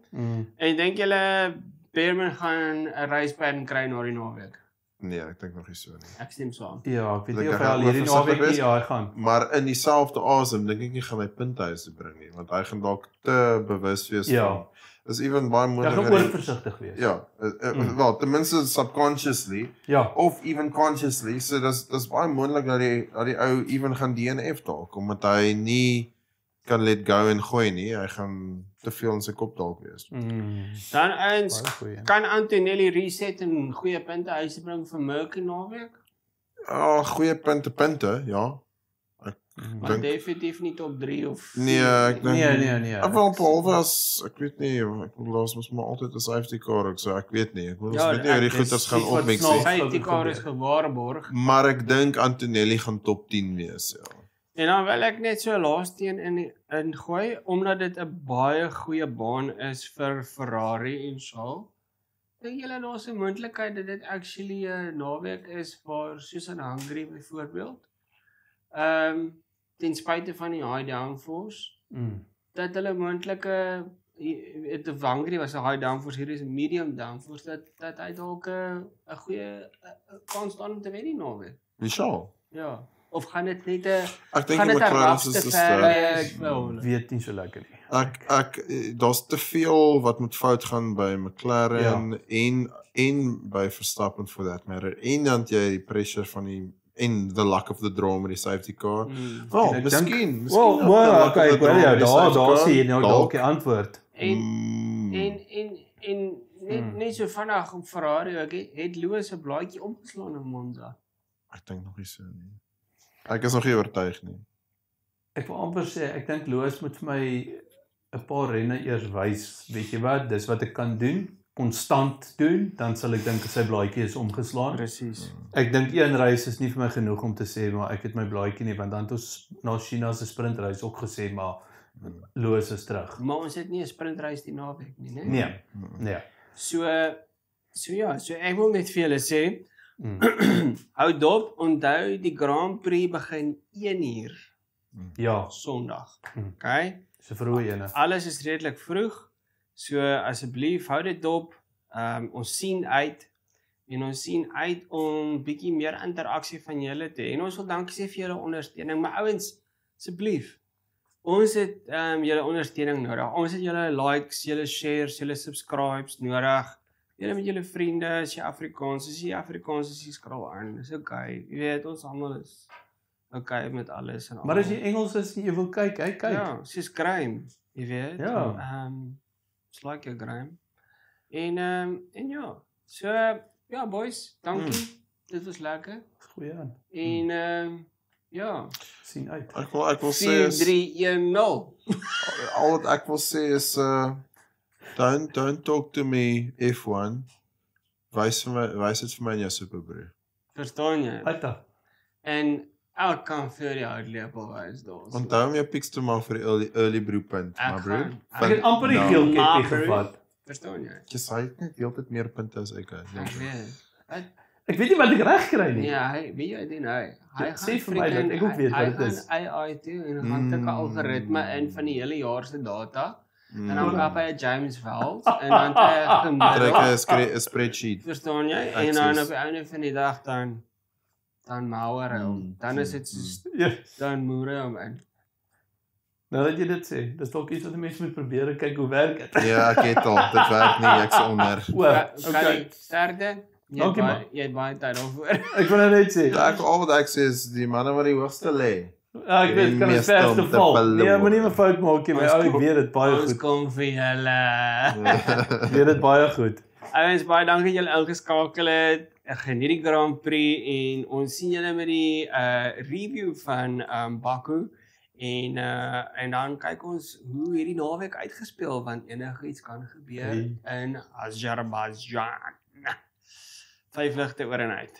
En dink julle Beerman gaan 'n racepan kry na die naweek? Nee, ek dink nog nie so nie. Ek stem saam. Ja, ek weet nie of hy al hierdie naweek hy gaan. Maar in dieselfde asem dink ek nie gaan hy punte huis toe bring nie, want hy gaan dalk te bewus wees van is even baie moontlik. Hy gaan oorversigtig wees. Ja, wel, ten minste subconsciously of even consciously, so dis baie moontlik dat die ou even gaan DNF dalk omdat hy nie kan let go en gooi nie. Hy gaan te veel in sy kop dalk wees. Dan eens kan Antonelli reset en goeie punte huis bring vir Merkel naweek? Ja, goeie punte, ja. Maar definitief nie top 3 of nee, ek dink nee. Wel behalwe as ek weet nie, ek laas mos maar altyd 'n safety car, so ek weet nie. Ek weet nie hoe die goeders gaan opmix nie. Safety car is gewaarborg. Maar ek dink Antonelli gaan top 10 wees, ja. En dan wil ek net so laaste een ingooi omdat dit 'n baie goeie baan is vir Ferrari en Charles. Dink julle daar's 'n moontlikheid dat dit actually 'n naweek is vir soos in Hungary byvoorbeeld? Ten spyte van die high downforce, dat hulle moontlike het Hungary was 'n high downforce, hier is 'n medium downforce, dat hy dalk 'n goeie kans staan om te wen die naweek. Michal. Ja. Of gaan dit net 'n ek dink McLaren weet nie so lekker nie. Daar's te veel wat moet fout gaan by McLaren en by Verstappen for that matter. En dan jy die pressure van die en the luck of the draw met die safety car. Miskien. Okay, daar sien jy nou dalk die antwoord. En net so vinnig op Ferrari, het Lewis 'n blaadjie omgeslaan in Monza. Ek dink nog nie so nie. Ek is nog nie oortuig nie. Ek wil amper sê, ek dink Lewis moet vir my 'n paar renne eers wys. Weet jy wat, dis wat ek kan doen, konstant doen, dan sal ek dink sy blaadjie is omgeslaan. Presies. Ek dink een reis is nie vir my genoeg om te sê maar ek het my blaadjie nie, want dan het ons na China se sprintreis ook gesê maar Lewis is terug. Maar ons het nie 'n sprintreis die naweek nie, né? Nee. So ek wil net vir julle sê, hou dop, onthou die Grand Prix begin 1:00. Ja, Sondag. Okay? So vroeg ene. Alles is redelik vroeg. So asseblief hou dit dop. Ons sien uit om bietjie meer interaksie van julle te hê. En ons wil dankie sê vir julle ondersteuning, maar ouens, asseblief. Ons het julle ondersteuning nodig. Ons het julle likes, julle shares, julle subscribes nodig. julle met julle vriende, as jy Afrikaans is jy skraal aan, dis okay. Jy weet, ons almal is okay met alles en Maar as jy Engels is en jy wil kyk, hy kyk. Ja, soos grime, jy weet. Ja. It's like a grime. En ja, so, ja boys, dankie. Dit was lekker. Goeie aan. En ja, Sien uit. Ek wil sê 4-3-1-0. al wat ek wil sê is don't talk to me F1. Wys dit vir my in jou superbroer. Verstaan jy? Uit. En elk kan vir die hardlepel wys daar. Onthou om jou pieks te maak vir die early broerpunt, Ek maar broer. gaan. Ek het amper die geel keppie gevat. Verstaan jy? Jy sê net heeltyd meer punte as ek. Ek weet. Ek weet nie wat ek reg kry nie. Ja, weet jy dit nou? Hy Sê vir my dat ek ook weet wat dit is. Hy gaan AI toe en gaan tik 'n algoritme in van die hele jaar se data. En dan kap hy 'n James Wells en dan hy trek 'n spreadsheet. Verstaan jy? En dan op die einde van die dag dan mouer hy hom. Dan is dit so dan moer hy hom in. Nou dat jy dit sê, dis dalk iets wat mense moet probeer en kyk hoe werk dit. Ja, ek het al, dit werk nie, ek's onder. Okay. Sterkte. Dankie man. Jy het baie tyd daarvoor. Ek wil net sê. Al wat ek sê is die manne wat die hoogste lê. Ja, ek weet kan die verste val. Nee, moenie 'n fout maak nie, my ou, ek weet dit baie Ons goed. kom vir julle. Ek weet dit baie goed. Ouens, baie dankie dat julle ingeskakel het. Ek geniet die Grand Prix en ons sien julle met die review van Baku en dan kyk ons hoe hierdie naweek uitgespeel want enigiets kan gebeur in Azerbaijan. 5 ligte oor en uit.